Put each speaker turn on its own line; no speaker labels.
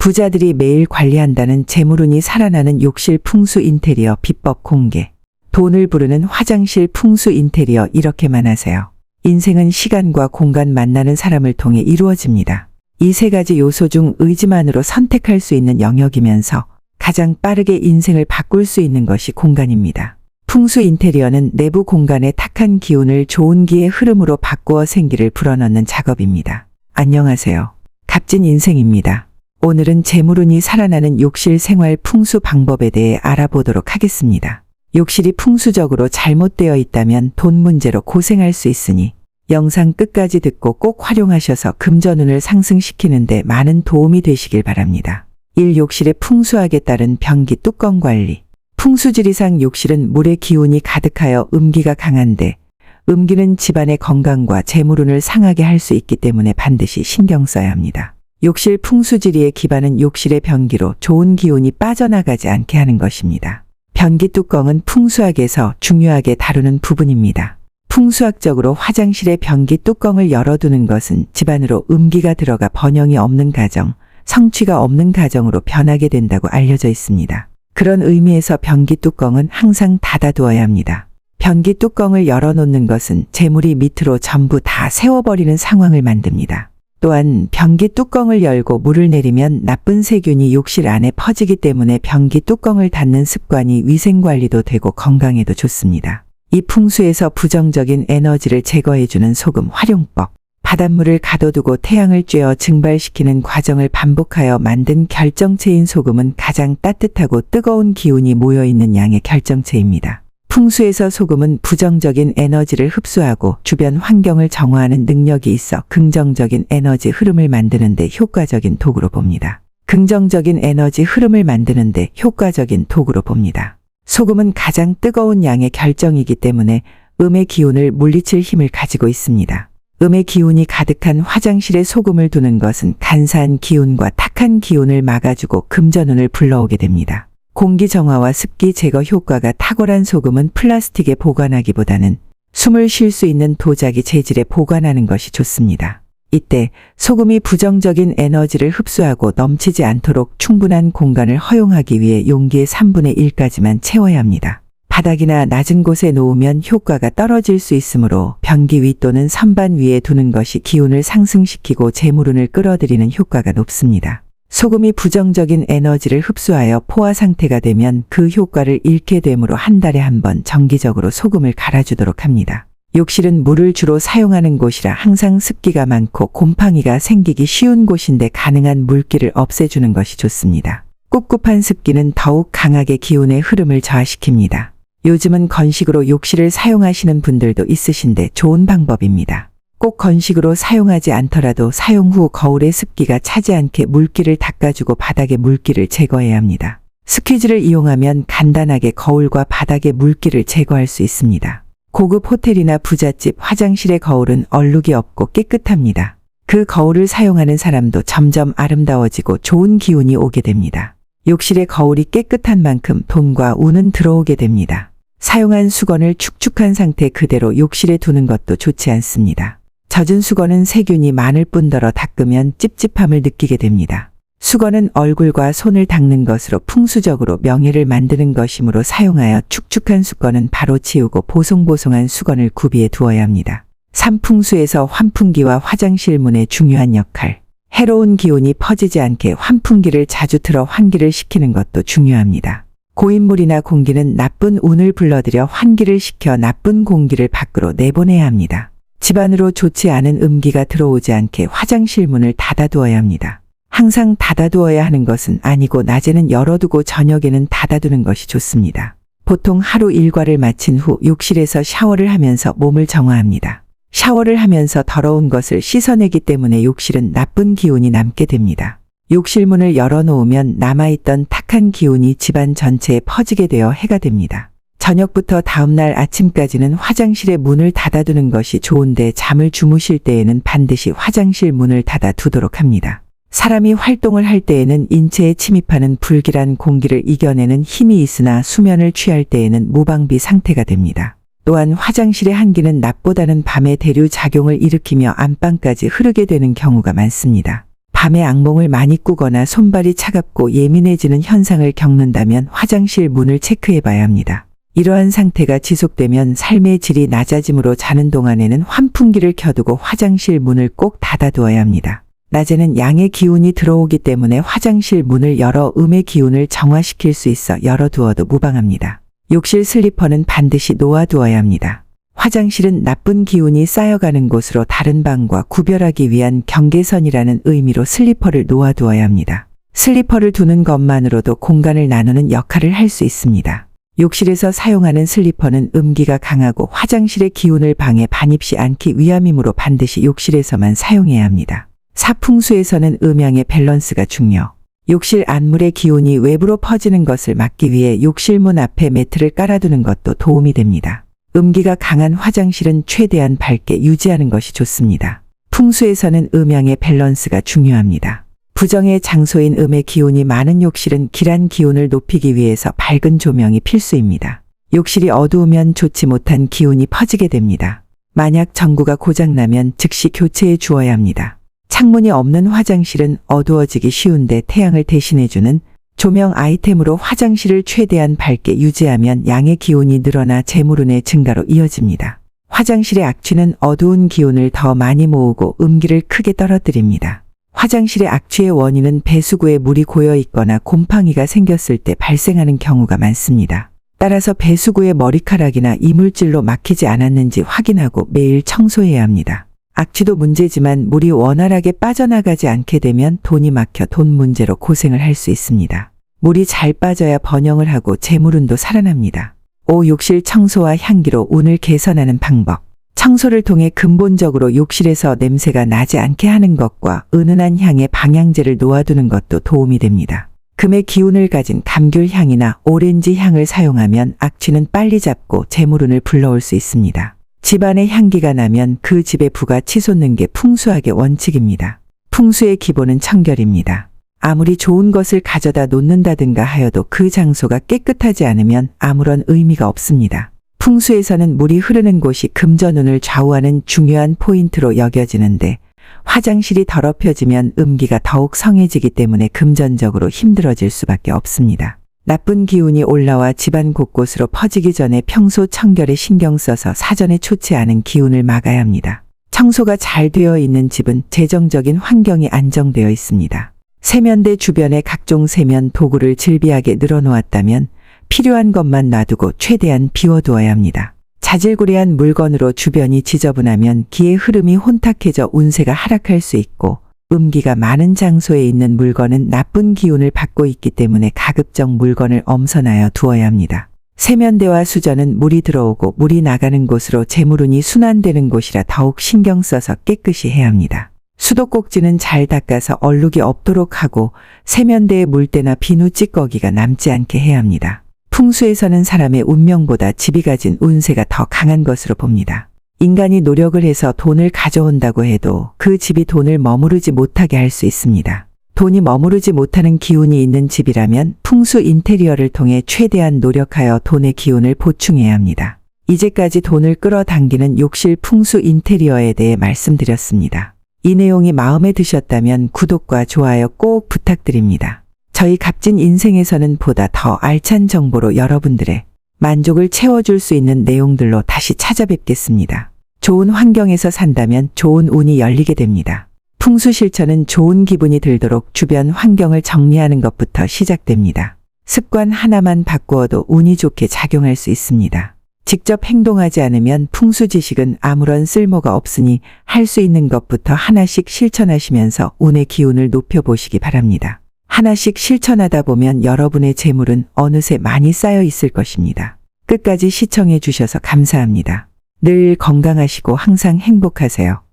부자들이 매일 관리한다는 재물운이 살아나는 욕실 풍수 인테리어 비법 공개. 돈을 부르는 화장실 풍수 인테리어 이렇게만 하세요. 인생은 시간과 공간 만나는 사람을 통해 이루어집니다. 이 세 가지 요소 중 의지만으로 선택할 수 있는 영역이면서 가장 빠르게 인생을 바꿀 수 있는 것이 공간입니다. 풍수 인테리어는 내부 공간의 탁한 기운을 좋은 기의 흐름으로 바꾸어 생기를 불어넣는 작업입니다. 안녕하세요. 값진 인생입니다. 오늘은 재물운이 살아나는 욕실 생활 풍수 방법에 대해 알아보도록 하겠습니다. 욕실이 풍수적으로 잘못되어 있다면 돈 문제로 고생할 수 있으니 영상 끝까지 듣고 꼭 활용하셔서 금전운을 상승시키는 데 많은 도움이 되시길 바랍니다. 1. 욕실의 풍수학에 따른 변기 뚜껑 관리. 풍수지리상 욕실은 물의 기운이 가득하여 음기가 강한데 음기는 집안의 건강과 재물운을 상하게 할 수 있기 때문에 반드시 신경 써야 합니다. 욕실 풍수지리의 기반은 욕실의 변기로 좋은 기운이 빠져나가지 않게 하는 것입니다. 변기 뚜껑은 풍수학에서 중요하게 다루는 부분입니다. 풍수학적으로 화장실의 변기 뚜껑을 열어두는 것은 집안으로 음기가 들어가 번영이 없는 가정, 성취가 없는 가정으로 변하게 된다고 알려져 있습니다. 그런 의미에서 변기 뚜껑은 항상 닫아두어야 합니다. 변기 뚜껑을 열어놓는 것은 재물이 밑으로 전부 다 새워버리는 상황을 만듭니다. 또한 변기 뚜껑을 열고 물을 내리면 나쁜 세균이 욕실 안에 퍼지기 때문에 변기 뚜껑을 닫는 습관이 위생관리도 되고 건강에도 좋습니다. 이 풍수에서 부정적인 에너지를 제거해주는 소금 활용법. 바닷물을 가둬두고 태양을 쬐어 증발시키는 과정을 반복하여 만든 결정체인 소금은 가장 따뜻하고 뜨거운 기운이 모여있는 양의 결정체입니다. 풍수에서 소금은 부정적인 에너지를 흡수하고 주변 환경을 정화하는 능력이 있어 긍정적인 에너지 흐름을 만드는 데 효과적인 도구로 봅니다. 긍정적인 에너지 흐름을 만드는 데 효과적인 도구로 봅니다. 소금은 가장 뜨거운 양의 결정이기 때문에 음의 기운을 물리칠 힘을 가지고 있습니다. 음의 기운이 가득한 화장실에 소금을 두는 것은 간사한 기운과 탁한 기운을 막아주고 금전운을 불러오게 됩니다. 공기 정화와 습기 제거 효과가 탁월한 소금은 플라스틱에 보관하기보다는 숨을 쉴 수 있는 도자기 재질에 보관하는 것이 좋습니다. 이때 소금이 부정적인 에너지를 흡수하고 넘치지 않도록 충분한 공간을 허용하기 위해 용기의 3분의 1까지만 채워야 합니다. 바닥이나 낮은 곳에 놓으면 효과가 떨어질 수 있으므로 변기 위 또는 선반 위에 두는 것이 기운을 상승시키고 재물운을 끌어들이는 효과가 높습니다. 소금이 부정적인 에너지를 흡수하여 포화 상태가 되면 그 효과를 잃게 되므로 한 달에 한 번 정기적으로 소금을 갈아주도록 합니다. 욕실은 물을 주로 사용하는 곳이라 항상 습기가 많고 곰팡이가 생기기 쉬운 곳인데 가능한 물기를 없애주는 것이 좋습니다. 꿉꿉한 습기는 더욱 강하게 기운의 흐름을 저하시킵니다. 요즘은 건식으로 욕실을 사용하시는 분들도 있으신데 좋은 방법입니다. 꼭 건식으로 사용하지 않더라도 사용 후 거울에 습기가 차지 않게 물기를 닦아주고 바닥의 물기를 제거해야 합니다. 스퀴즈를 이용하면 간단하게 거울과 바닥의 물기를 제거할 수 있습니다. 고급 호텔이나 부잣집 화장실의 거울은 얼룩이 없고 깨끗합니다. 그 거울을 사용하는 사람도 점점 아름다워지고 좋은 기운이 오게 됩니다. 욕실의 거울이 깨끗한 만큼 돈과 운은 들어오게 됩니다. 사용한 수건을 축축한 상태 그대로 욕실에 두는 것도 좋지 않습니다. 젖은 수건은 세균이 많을 뿐더러 닦으면 찝찝함을 느끼게 됩니다. 수건은 얼굴과 손을 닦는 것으로 풍수적으로 명예를 만드는 것이므로 사용하여 축축한 수건은 바로 치우고 보송보송한 수건을 구비해 두어야 합니다. 3. 풍수에서 환풍기와 화장실 문의 중요한 역할. 해로운 기운이 퍼지지 않게 환풍기를 자주 틀어 환기를 시키는 것도 중요합니다. 고인물이나 공기는 나쁜 운을 불러들여 환기를 시켜 나쁜 공기를 밖으로 내보내야 합니다. 집안으로 좋지 않은 음기가 들어오지 않게 화장실 문을 닫아두어야 합니다. 항상 닫아두어야 하는 것은 아니고 낮에는 열어두고 저녁에는 닫아두는 것이 좋습니다. 보통 하루 일과를 마친 후 욕실에서 샤워를 하면서 몸을 정화합니다. 샤워를 하면서 더러운 것을 씻어내기 때문에 욕실은 나쁜 기운이 남게 됩니다. 욕실 문을 열어놓으면 남아있던 탁한 기운이 집안 전체에 퍼지게 되어 해가 됩니다. 저녁부터 다음날 아침까지는 화장실의 문을 닫아두는 것이 좋은데 잠을 주무실 때에는 반드시 화장실 문을 닫아두도록 합니다. 사람이 활동을 할 때에는 인체에 침입하는 불길한 공기를 이겨내는 힘이 있으나 수면을 취할 때에는 무방비 상태가 됩니다. 또한 화장실의 한기는 낮보다는 밤에 대류 작용을 일으키며 안방까지 흐르게 되는 경우가 많습니다. 밤에 악몽을 많이 꾸거나 손발이 차갑고 예민해지는 현상을 겪는다면 화장실 문을 체크해 봐야 합니다. 이러한 상태가 지속되면 삶의 질이 낮아짐으로 자는 동안에는 환풍기를 켜두고 화장실 문을 꼭 닫아두어야 합니다. 낮에는 양의 기운이 들어오기 때문에 화장실 문을 열어 음의 기운을 정화시킬 수 있어 열어두어도 무방합니다. 욕실 슬리퍼는 반드시 놓아두어야 합니다. 화장실은 나쁜 기운이 쌓여가는 곳으로 다른 방과 구별하기 위한 경계선이라는 의미로 슬리퍼를 놓아두어야 합니다. 슬리퍼를 두는 것만으로도 공간을 나누는 역할을 할 수 있습니다. 욕실에서 사용하는 슬리퍼는 음기가 강하고 화장실의 기운을 방에 반입시 않기 위함이므로 반드시 욕실에서만 사용해야 합니다. 사풍수에서는 음양의 밸런스가 중요. 욕실 안물의 기운이 외부로 퍼지는 것을 막기 위해 욕실 문 앞에 매트를 깔아두는 것도 도움이 됩니다. 음기가 강한 화장실은 최대한 밝게 유지하는 것이 좋습니다. 풍수에서는 음양의 밸런스가 중요합니다. 부정의 장소인 음의 기운이 많은 욕실은 길한 기운을 높이기 위해서 밝은 조명이 필수입니다. 욕실이 어두우면 좋지 못한 기운이 퍼지게 됩니다. 만약 전구가 고장나면 즉시 교체해 주어야 합니다. 창문이 없는 화장실은 어두워지기 쉬운데 태양을 대신해주는 조명 아이템으로 화장실을 최대한 밝게 유지하면 양의 기운이 늘어나 재물운의 증가로 이어집니다. 화장실의 악취는 어두운 기운을 더 많이 모으고 음기를 크게 떨어뜨립니다. 화장실의 악취의 원인은 배수구에 물이 고여 있거나 곰팡이가 생겼을 때 발생하는 경우가 많습니다. 따라서 배수구의 머리카락이나 이물질로 막히지 않았는지 확인하고 매일 청소해야 합니다. 악취도 문제지만 물이 원활하게 빠져나가지 않게 되면 돈이 막혀 돈 문제로 고생을 할 수 있습니다. 물이 잘 빠져야 번영을 하고 재물운도 살아납니다. 5. 욕실 청소와 향기로 운을 개선하는 방법. 청소를 통해 근본적으로 욕실에서 냄새가 나지 않게 하는 것과 은은한 향의 방향제를 놓아두는 것도 도움이 됩니다. 금의 기운을 가진 감귤 향이나 오렌지 향을 사용하면 악취는 빨리 잡고 재물운을 불러올 수 있습니다. 집안에 향기가 나면 그 집의 부가 치솟는 게 풍수학의 원칙입니다. 풍수의 기본은 청결입니다. 아무리 좋은 것을 가져다 놓는다든가 하여도 그 장소가 깨끗하지 않으면 아무런 의미가 없습니다. 풍수에서는 물이 흐르는 곳이 금전운을 좌우하는 중요한 포인트로 여겨지는데 화장실이 더럽혀지면 음기가 더욱 성해지기 때문에 금전적으로 힘들어질 수밖에 없습니다. 나쁜 기운이 올라와 집안 곳곳으로 퍼지기 전에 평소 청결에 신경 써서 사전에 좋지 않은 기운을 막아야 합니다. 청소가 잘 되어 있는 집은 재정적인 환경이 안정되어 있습니다. 세면대 주변에 각종 세면 도구를 즐비하게 늘어놓았다면 필요한 것만 놔두고 최대한 비워두어야 합니다. 자질구레한 물건으로 주변이 지저분하면 기의 흐름이 혼탁해져 운세가 하락할 수 있고 음기가 많은 장소에 있는 물건은 나쁜 기운을 받고 있기 때문에 가급적 물건을 엄선하여 두어야 합니다. 세면대와 수전은 물이 들어오고 물이 나가는 곳으로 재물운이 순환되는 곳이라 더욱 신경 써서 깨끗이 해야 합니다. 수도꼭지는 잘 닦아서 얼룩이 없도록 하고 세면대에 물때나 비누 찌꺼기가 남지 않게 해야 합니다. 풍수에서는 사람의 운명보다 집이 가진 운세가 더 강한 것으로 봅니다. 인간이 노력을 해서 돈을 가져온다고 해도 그 집이 돈을 머무르지 못하게 할 수 있습니다. 돈이 머무르지 못하는 기운이 있는 집이라면 풍수 인테리어를 통해 최대한 노력하여 돈의 기운을 보충해야 합니다. 이제까지 돈을 끌어당기는 욕실 풍수 인테리어에 대해 말씀드렸습니다. 이 내용이 마음에 드셨다면 구독과 좋아요 꼭 부탁드립니다. 저희 값진 인생에서는 보다 더 알찬 정보로 여러분들의 만족을 채워줄 수 있는 내용들로 다시 찾아뵙겠습니다. 좋은 환경에서 산다면 좋은 운이 열리게 됩니다. 풍수 실천은 좋은 기분이 들도록 주변 환경을 정리하는 것부터 시작됩니다. 습관 하나만 바꾸어도 운이 좋게 작용할 수 있습니다. 직접 행동하지 않으면 풍수 지식은 아무런 쓸모가 없으니 할 수 있는 것부터 하나씩 실천하시면서 운의 기운을 높여보시기 바랍니다. 하나씩 실천하다 보면 여러분의 재물은 어느새 많이 쌓여 있을 것입니다. 끝까지 시청해 주셔서 감사합니다. 늘 건강하시고 항상 행복하세요.